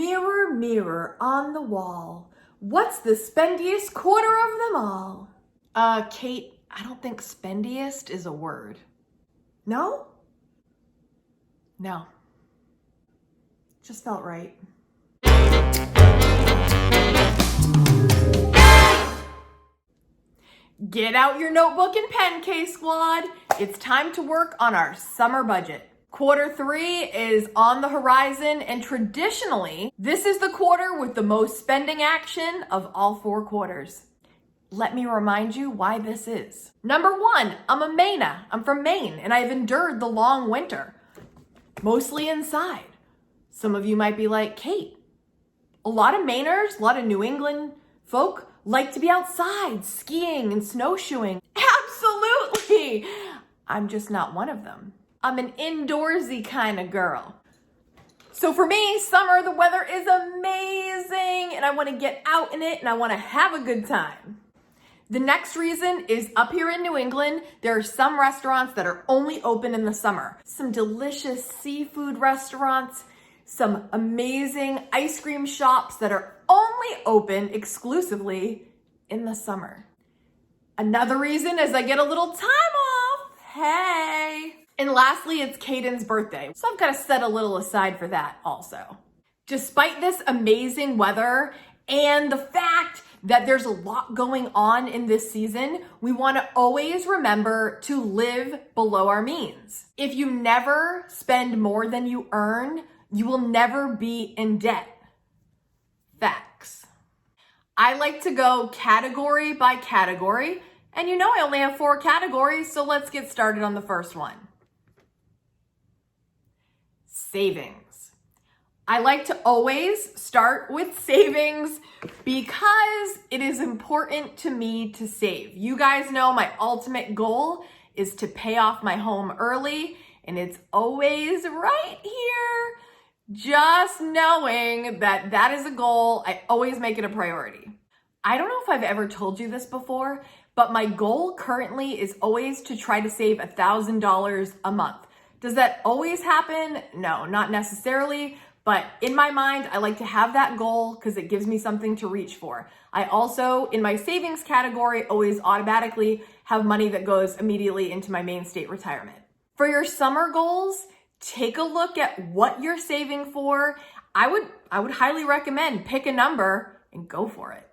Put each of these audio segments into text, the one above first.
Mirror, mirror on the wall, what's the spendiest quarter of them all? Kate, I don't think spendiest is a word. No? No. Just felt right. Get out your notebook and pen, K-Squad. It's time to work on our summer budget. Quarter 3 is on the horizon, and traditionally, this is the quarter with the most spending action of all 4 quarters. Let me remind you why this is. Number 1, I'm a Mainer. I'm from Maine, and I've endured the long winter, mostly inside. Some of you might be like, Kate, a lot of Mainers, a lot of New England folk like to be outside, skiing and snowshoeing. Absolutely! I'm just not one of them. I'm an indoorsy kind of girl. So for me, summer, the weather is amazing and I want to get out in it and I want to have a good time. The next reason is up here in New England, there are some restaurants that are only open in the summer. Some delicious seafood restaurants, some amazing ice cream shops that are only open exclusively in the summer. Another reason is I get a little time off. Hey! And lastly, it's Kaden's birthday. So I've got to set a little aside for that also. Despite this amazing weather and the fact that there's a lot going on in this season, we want to always remember to live below our means. If you never spend more than you earn, you will never be in debt. Facts. I like to go category by category, and you know I only have 4 categories, so let's get started on the first one. Savings. I like to always start with savings because it is important to me to save. You guys know my ultimate goal is to pay off my home early, and it's always right here. Just knowing that that is a goal, I always make it a priority. I don't know if I've ever told you this before, but my goal currently is always to try to save $1,000 a month. Does that always happen? No, not necessarily, but in my mind, I like to have that goal because it gives me something to reach for. I also, in my savings category, always automatically have money that goes immediately into my main state retirement. For your summer goals, take a look at what you're saving for. I would highly recommend pick a number and go for it.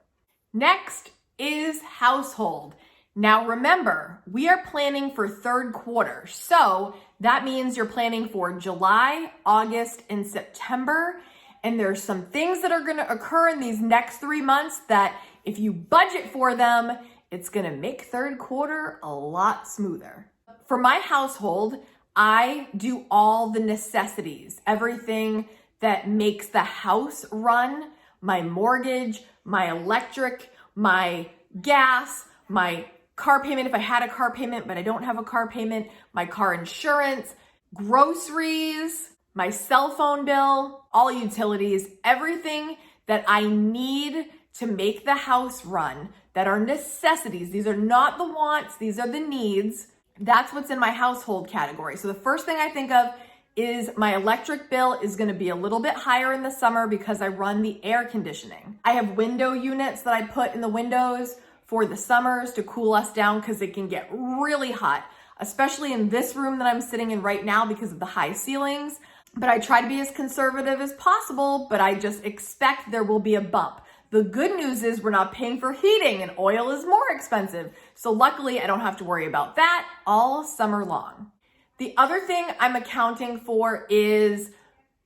Next is household. Now remember, we are planning for 3rd quarter. So that means you're planning for July, August, and September. And there's some things that are gonna occur in these next 3 months that if you budget for them, it's gonna make 3rd quarter a lot smoother. For my household, I do all the necessities, everything that makes the house run, my mortgage, my electric, my gas, my car payment if I had a car payment, but I don't have a car payment, my car insurance, groceries, my cell phone bill, all utilities, everything that I need to make the house run, that are necessities. These are not the wants, these are the needs. That's what's in my household category. So the first thing I think of is my electric bill is gonna be a little bit higher in the summer because I run the air conditioning. I have window units that I put in the windows for the summers to cool us down because it can get really hot, especially in this room that I'm sitting in right now because of the high ceilings. But I try to be as conservative as possible, but I just expect there will be a bump. The good news is we're not paying for heating and oil is more expensive. So luckily I don't have to worry about that all summer long. The other thing I'm accounting for is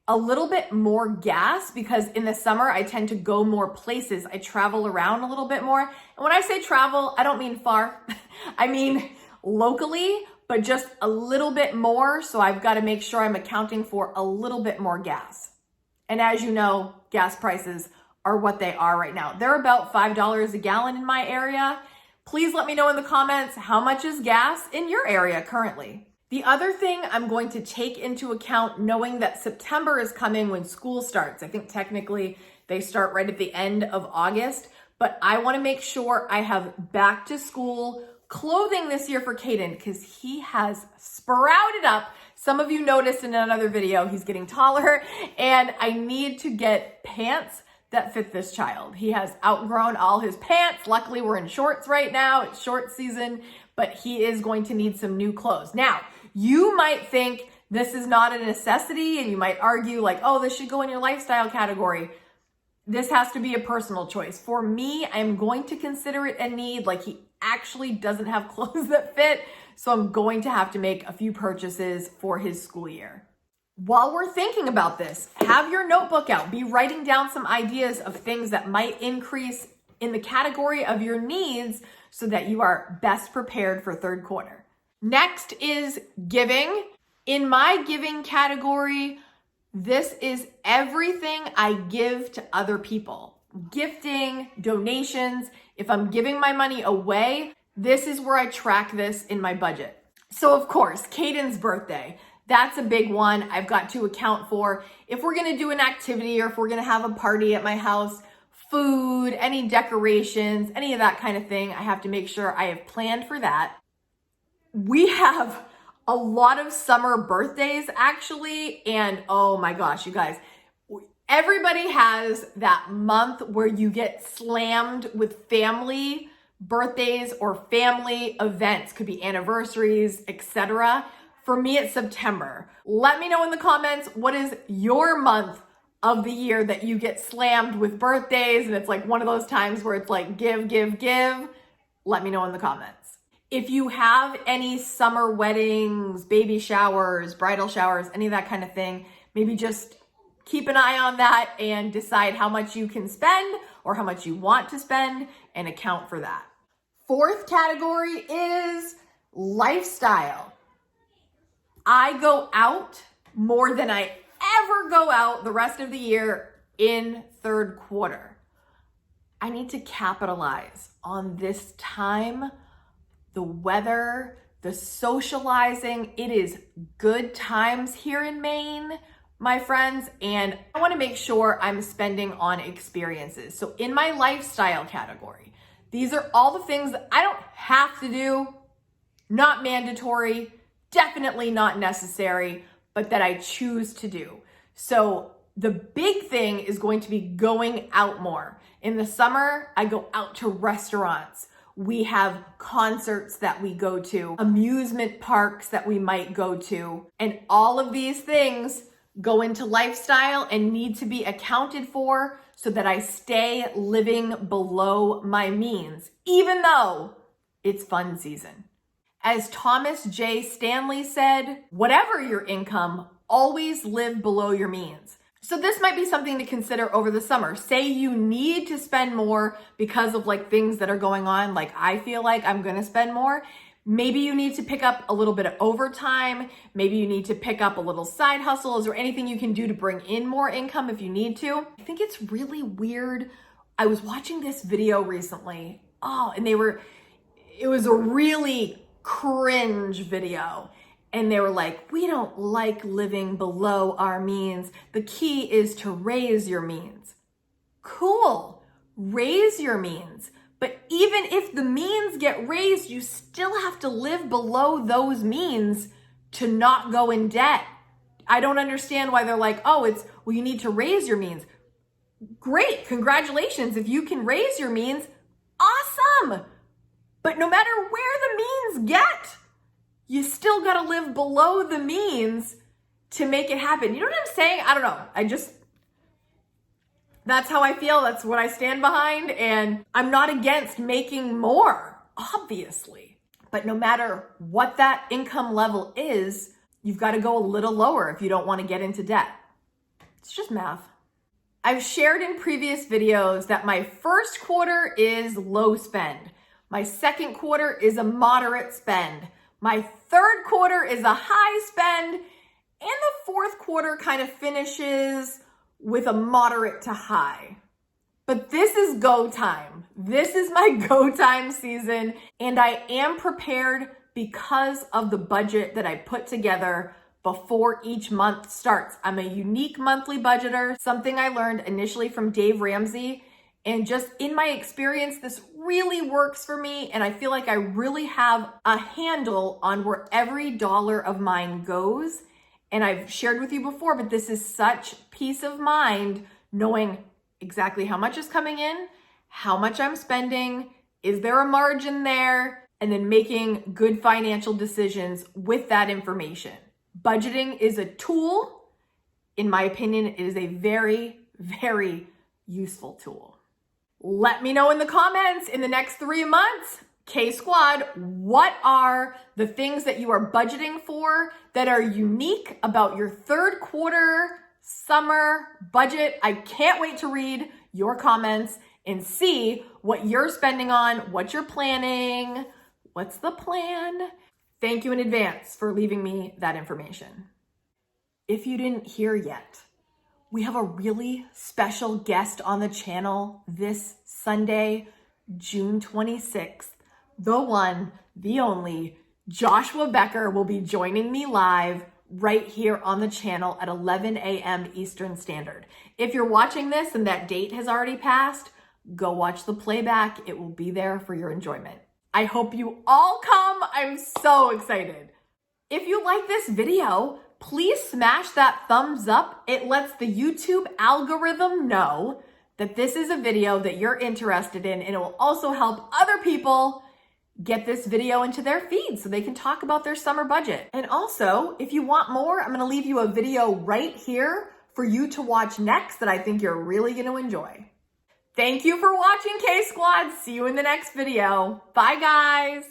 a little bit more gas because in the summer I tend to go more places. I travel around a little bit more. And when I say travel, I don't mean far. I mean locally, but just a little bit more. So I've got to make sure I'm accounting for a little bit more gas. And as you know, gas prices are what they are right now. They're about $5 a gallon in my area. Please let me know in the comments, how much is gas in your area currently? The other thing I'm going to take into account, knowing that September is coming when school starts. I think technically they start right at the end of August, but I want to make sure I have back to school clothing this year for Kaden because he has sprouted up Some of you noticed in another video, he's getting taller, and I need to get pants that fit this child. He has outgrown all his pants. Luckily, we're in shorts right now. It's short season, but he is going to need some new clothes. Now, you might think this is not a necessity, and you might argue like, oh, this should go in your lifestyle category. This has to be a personal choice. For me, I'm going to consider it a need. Like, he actually doesn't have clothes that fit, so I'm going to have to make a few purchases for his school year. While we're thinking about this, have your notebook out. Be writing down some ideas of things that might increase in the category of your needs so that you are best prepared for third quarter. Next is giving. In my giving category, this is everything I give to other people. Gifting, donations. If I'm giving my money away, this is where I track this in my budget. So of course, Kaden's birthday. That's a big one I've got to account for. If we're gonna do an activity or if we're gonna have a party at my house, food, any decorations, any of that kind of thing, I have to make sure I have planned for that. We have a lot of summer birthdays actually, and oh my gosh, you guys, everybody has that month where you get slammed with family birthdays or family events, could be anniversaries, etc. For me, it's September. Let me know in the comments, what is your month of the year that you get slammed with birthdays and it's like one of those times where it's like give, give, give? Let me know in the comments. If you have any summer weddings, baby showers, bridal showers, any of that kind of thing, maybe just keep an eye on that and decide how much you can spend or how much you want to spend and account for that. Fourth category is lifestyle. I go out more than I ever go out the rest of the year in third quarter. I need to capitalize on this time, the weather, the socializing. It is good times here in Maine, my friends, and I want to make sure I'm spending on experiences. So in my lifestyle category, these are all the things that I don't have to do, not mandatory, definitely not necessary, but that I choose to do. So the big thing is going to be going out more. In the summer, I go out to restaurants. We have concerts that we go to, amusement parks that we might go to, and all of these things go into lifestyle and need to be accounted for so that I stay living below my means, even though it's fun season. As Thomas J. Stanley said, whatever your income, always live below your means. So this might be something to consider over the summer. Say you need to spend more because of like things that are going on, like I feel like I'm gonna spend more. Maybe you need to pick up a little bit of overtime. Maybe you need to pick up a little side hustle. Is there anything you can do to bring in more income if you need to? I think it's really weird. I was watching this video recently. And it was a really cringe video. And they were like, we don't like living below our means. The key is to raise your means. Cool, raise your means. But even if the means get raised, you still have to live below those means to not go in debt. I don't understand why they're like, well, you need to raise your means. Great, congratulations. If you can raise your means, awesome. But no matter where the means get, you still gotta live below the means to make it happen. You know what I'm saying? I don't know. That's how I feel. That's what I stand behind. And I'm not against making more, obviously. But no matter what that income level is, you've got to go a little lower if you don't want to get into debt. It's just math. I've shared in previous videos that my first quarter is low spend. My second quarter is a moderate spend. My third quarter is a high spend. And the fourth quarter kind of finishes with a moderate to high. But this is go time. This is my go time season. And I am prepared because of the budget that I put together before each month starts. I'm a unique monthly budgeter, something I learned initially from Dave Ramsey. And just in my experience, this really works for me. And I feel like I really have a handle on where every dollar of mine goes. And I've shared with you before, but this is such peace of mind knowing exactly how much is coming in, how much I'm spending, is there a margin there, and then making good financial decisions with that information. Budgeting is a tool. In my opinion, it is a very, very useful tool. Let me know in the comments in the next 3 months, K-Squad, what are the things that you are budgeting for that are unique about your third quarter summer budget? I can't wait to read your comments and see what you're spending on, what you're planning, what's the plan. Thank you in advance for leaving me that information. If you didn't hear yet, we have a really special guest on the channel this Sunday, June 26th. The one, the only, Joshua Becker will be joining me live right here on the channel at 11 a.m. Eastern Standard. If you're watching this and that date has already passed, go watch the playback. It will be there for your enjoyment. I hope you all come. I'm so excited. If you like this video, please smash that thumbs up. It lets the YouTube algorithm know that this is a video that you're interested in, and it will also help other people get this video into their feed so they can talk about their summer budget. And also, if you want more, I'm gonna leave you a video right here for you to watch next that I think you're really gonna enjoy. Thank you for watching, K-Squad. See you in the next video. Bye, guys.